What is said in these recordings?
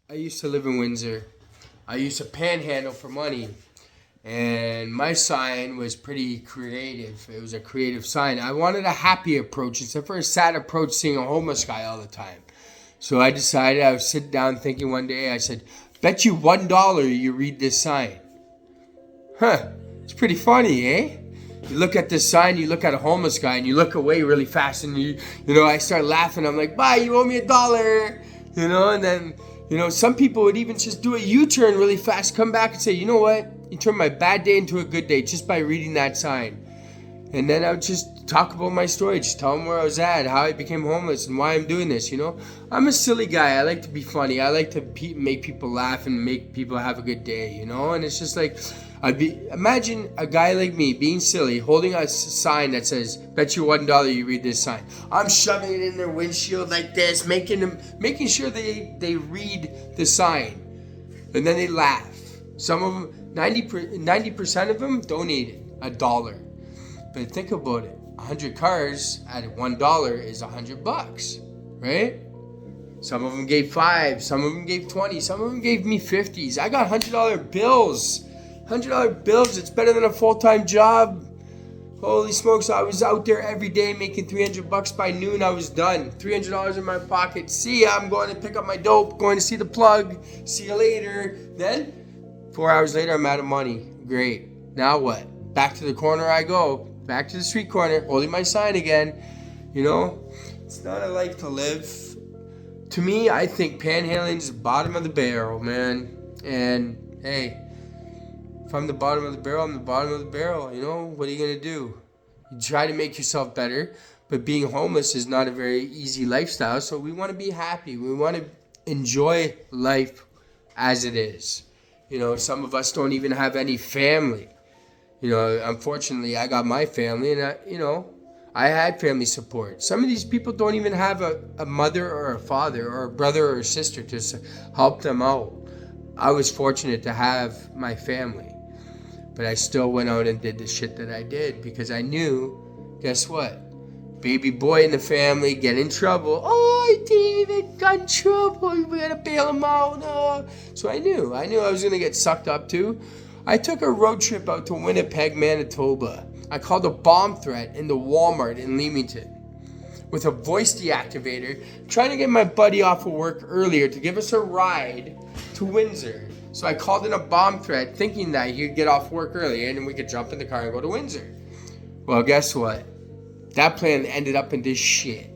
I used to live in Windsor. I used to panhandle for money. And my sign was pretty creative. It was a creative sign. I wanted a happy approach instead for a sad approach seeing a homeless guy all the time. So I decided, I was sitting down thinking one day, I said, bet you $1 you read this sign. Huh, it's pretty funny, eh? You look at this sign, you look at a homeless guy, and you look away really fast, and I start laughing. I'm like, bye, you owe me $1. And then, some people would even just do a U-turn really fast, come back and say, you know what? You turned my bad day into a good day just by reading that sign. And then I would just talk about my story, just tell them where I was at, how I became homeless, and why I'm doing this, I'm a silly guy. I like to be funny. I like to make people laugh and make people have a good day, And it's just like, imagine a guy like me being silly, holding a sign that says, bet you $1 you read this sign. I'm shoving it in their windshield like this, making sure they read the sign. And then they laugh. Some of them, 90% of them donated $1. But think about it. 100 cars at $1 is $100, right? Some of them gave 5, some of them gave 20, some of them gave me 50s. I got $100 bills. $100 bills, it's better than a full-time job. Holy smokes, I was out there every day making $300 by noon. I was done. $300 in my pocket. See ya, I'm going to pick up my dope, going to see the plug. See you later. Then, 4 hours later, I'm out of money. Great. Now what? Back to the corner I go. Back to the street corner, holding my sign again. It's not a life to live. To me, I think panhandling is the bottom of the barrel, man. And hey, if I'm the bottom of the barrel, I'm the bottom of the barrel. What are you gonna do? You try to make yourself better, but being homeless is not a very easy lifestyle. So we want to be happy. We want to enjoy life as it is. Some of us don't even have any family. Unfortunately, I got my family, and I had family support. Some of these people don't even have a mother or a father or a brother or a sister to help them out. I was fortunate to have my family, but I still went out and did the shit that I did because I knew, guess what? Baby boy in the family get in trouble. Oh, David got in trouble. We gotta bail him out. Oh. So I knew I was gonna get sucked up too. I took a road trip out to Winnipeg, Manitoba. I called a bomb threat in the Walmart in Leamington with a voice deactivator, trying to get my buddy off of work earlier to give us a ride to Windsor. So I called in a bomb threat thinking that he'd get off work earlier and we could jump in the car and go to Windsor. Well, guess what? That plan ended up in this shit.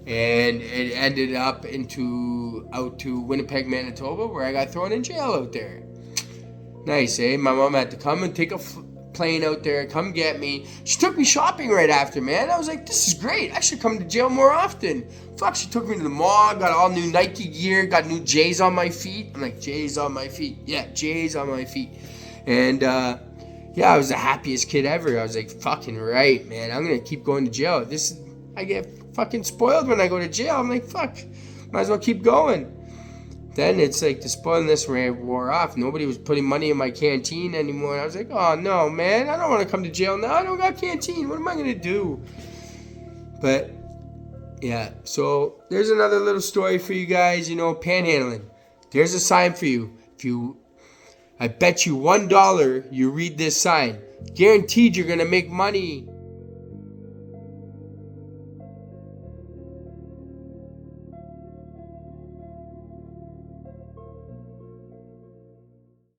And it ended up out to Winnipeg, Manitoba, where I got thrown in jail out there. Nice, eh? My mom had to come and take a plane out there, come get me. She took me shopping right after, man. I was like, this is great. I should come to jail more often. Fuck, she took me to the mall, got all new Nike gear, got new J's on my feet. I'm like, J's on my feet. Yeah, J's on my feet. And, I was the happiest kid ever. I was like, fucking right, man. I'm going to keep going to jail. I get fucking spoiled when I go to jail. I'm like, fuck, might as well keep going. Then it's like the spoiledness wore off. Nobody was putting money in my canteen anymore. I was like, oh no, man, I don't want to come to jail now. I don't got canteen. What am I going to do? But yeah, so there's another little story for you guys, panhandling. There's a sign for you. I bet you $1 you read this sign. Guaranteed you're going to make money.